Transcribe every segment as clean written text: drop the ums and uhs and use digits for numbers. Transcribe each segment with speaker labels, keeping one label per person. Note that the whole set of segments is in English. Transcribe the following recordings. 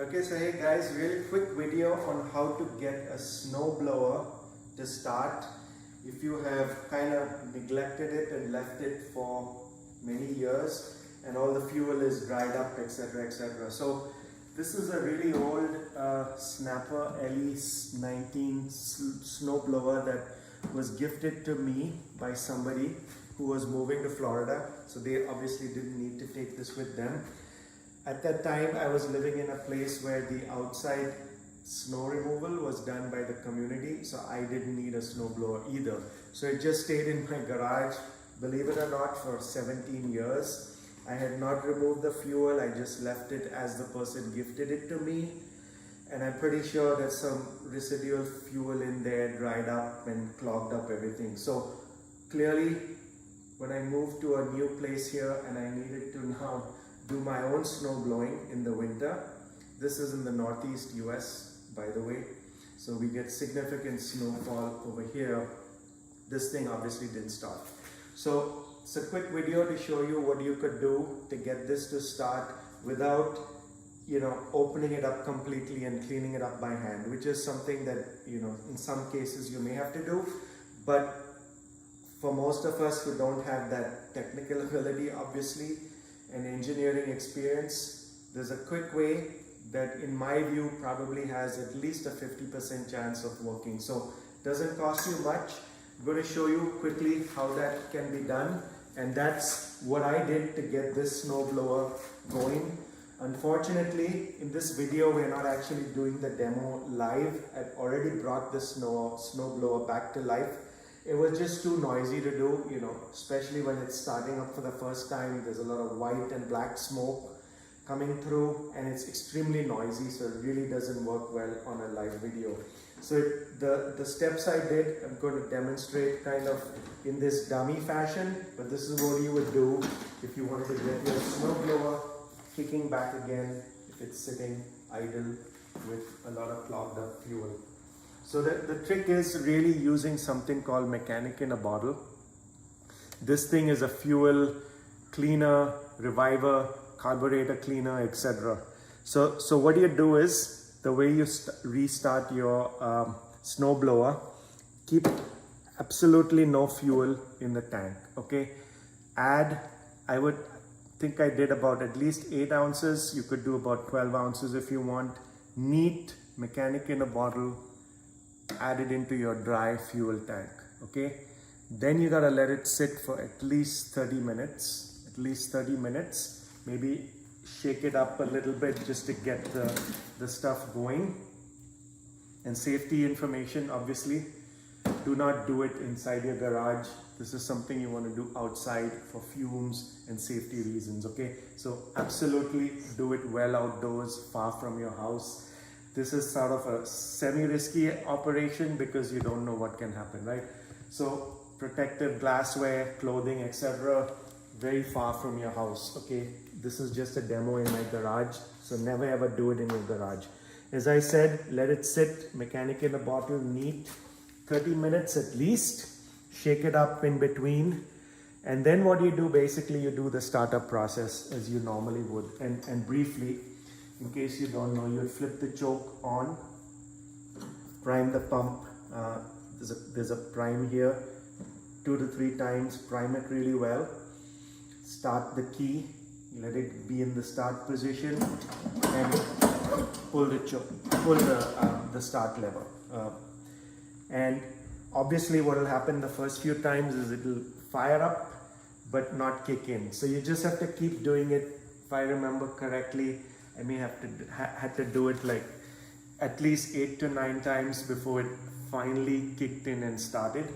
Speaker 1: Okay, so hey guys, really quick video on how to get a snowblower to start if you have kind of neglected it and left it for many years and all the fuel is dried up, etc, etc. So this is a really old Snapper LE19 snowblower that was gifted to me by somebody who was moving to Florida, so they obviously didn't need to take this with them. At that time, I was living in a place where the outside snow removal was done by the community, so I didn't need a snowblower either. So it just stayed in my garage, believe it or not, for 17 years. I had not removed the fuel, I just left it as the person gifted it to me. And I'm pretty sure there's some residual fuel in there, dried up and clogged up everything. So clearly, when I moved to a new place here and I needed to now do my own snow blowing in the winter. This is in the northeast US, by the way. So we get significant snowfall over here. This thing obviously didn't start. So it's a quick video to show you what you could do to get this to start without, opening it up completely and cleaning it up by hand, which is something that, in some cases you may have to do. But for most of us who don't have that technical ability, obviously, and engineering experience, there's a quick way that in my view probably has at least a 50% chance of working. So it doesn't cost you much. I'm going to show you quickly how that can be done, and that's what I did to get this snowblower going. Unfortunately, in this video we're not actually doing the demo live. I've already brought the snowblower back to life. It was just too noisy to do, especially when it's starting up for the first time. There's a lot of white and black smoke coming through and it's extremely noisy, so it really doesn't work well on a live video. So the steps I did, I'm going to demonstrate kind of in this dummy fashion, but this is what you would do if you wanted to get your snowblower kicking back again if it's sitting idle with a lot of clogged up fuel. So the trick is really using something called mechanic in a bottle. This thing is a fuel cleaner, reviver, carburetor cleaner, etc. So what you do is, the way you restart your snowblower, keep absolutely no fuel in the tank, okay? Add, I would think I did about at least 8 ounces. You could do about 12 ounces if you want. Neat mechanic in a bottle, add it into your dry fuel tank, okay? Then you gotta let it sit for at least 30 minutes, maybe shake it up a little bit just to get the stuff going. And safety information, obviously, do not do it inside your garage. This is something you want to do outside for fumes and safety reasons, okay? So absolutely do it well outdoors, far from your house. This is sort of a semi-risky operation because you don't know what can happen, right? So protective glassware, clothing, etc., very far from your house, okay? This is just a demo in my garage, so never ever do it in your garage. As I said, let it sit, mechanic in a bottle, neat, 30 minutes at least. Shake it up in between. And then what you do, basically, you do the startup process as you normally would. And briefly, in case you don't know, you'll flip the choke on, prime the pump. There's a prime here, 2 to 3 times, prime it really well. Start the key, let it be in the start position, and pull the start lever. And obviously what will happen the first few times is it will fire up, but not kick in. So you just have to keep doing it. If I remember correctly, I may have had to do it like at least 8 to 9 times before it finally kicked in and started.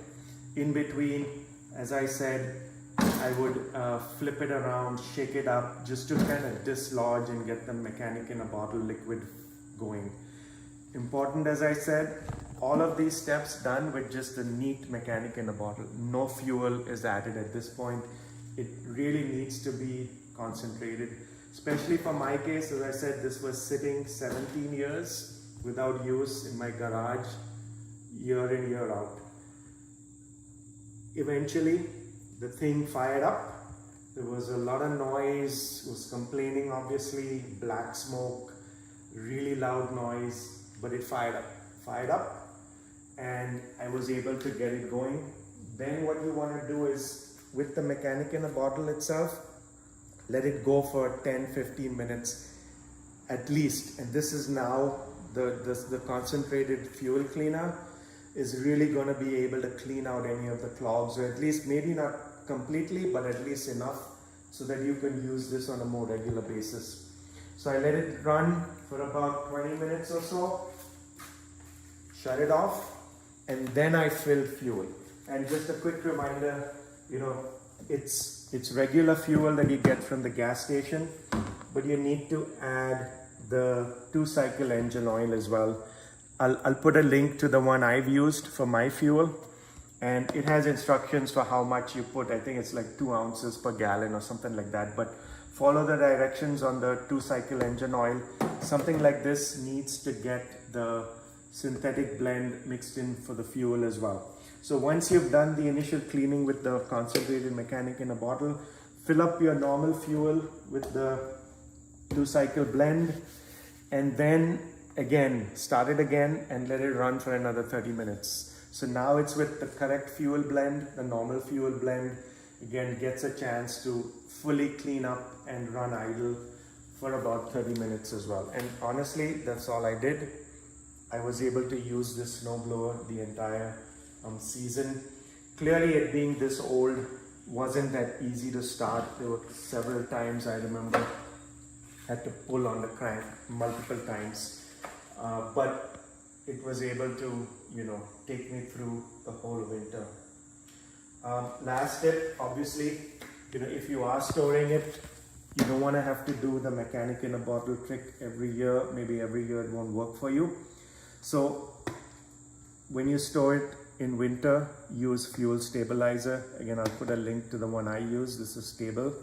Speaker 1: In between, as I said, I would flip it around, shake it up, just to kind of dislodge and get the mechanic in a bottle liquid going. Important, as I said, all of these steps done with just a neat mechanic in a bottle. No fuel is added at this point. It really needs to be concentrated. Especially for my case, as I said, this was sitting 17 years without use in my garage, year in, year out. Eventually, the thing fired up. There was a lot of noise, it was complaining obviously, black smoke, really loud noise, but it fired up, and I was able to get it going. Then what you want to do is, with the mechanic in a bottle itself, let it go for 10-15 minutes at least. And this is now the concentrated fuel cleaner is really going to be able to clean out any of the clogs, or at least maybe not completely, but at least enough so that you can use this on a more regular basis. So I let it run for about 20 minutes or so, shut it off, and then I filled fuel. And just a quick reminder, you know, it's regular fuel that you get from the gas station, but you need to add the 2-cycle engine oil as well. I'll put a link to the one I've used for my fuel, and it has instructions for how much you put. I think it's like 2 ounces per gallon or something like that, but follow the directions on the 2-cycle engine oil. Something like this needs to get the synthetic blend mixed in for the fuel as well. So once you've done the initial cleaning with the concentrated mechanic in a bottle, fill up your normal fuel with the 2-cycle blend, and then again start it again and let it run for another 30 minutes. So now it's with the correct fuel blend, the normal fuel blend, again gets a chance to fully clean up and run idle for about 30 minutes as well. And honestly, that's all I did. I was able to use this snowblower the entire season. Clearly, it being this old wasn't that easy to start. There were several times I remember had to pull on the crank multiple times, but it was able to, you know, take me through the whole winter. Last tip, obviously, you know, if you are storing it, you don't want to have to do the mechanic in a bottle trick every year. Maybe every year it won't work for you. So when you store it in winter, use fuel stabilizer. Again, I'll put a link to the one I use. This is stable.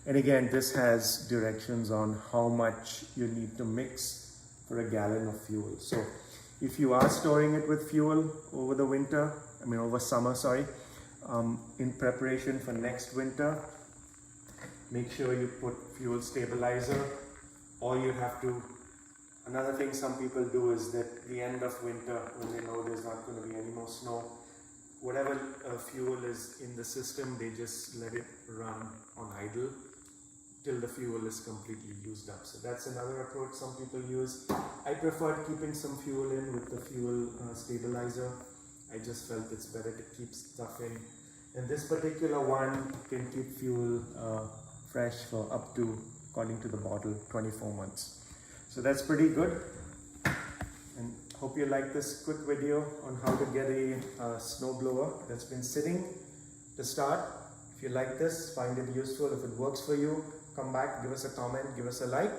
Speaker 1: And again, this has directions on how much you need to mix for a gallon of fuel. So if you are storing it with fuel over the winter, over summer, sorry, in preparation for next winter, make sure you put fuel stabilizer. Or you have to, another thing some people do is that the end of winter, when they know there's not going to be any more snow, whatever fuel is in the system, they just let it run on idle till the fuel is completely used up. So that's another approach some people use. I prefer keeping some fuel in with the fuel stabilizer. I just felt it's better to keep stuff in. And this particular one can keep fuel fresh for up to, according to the bottle, 24 months. So that's pretty good. And hope you like this quick video on how to get a snowblower that's been sitting to start. If you like this, find it useful, if it works for you, come back, give us a comment, give us a like.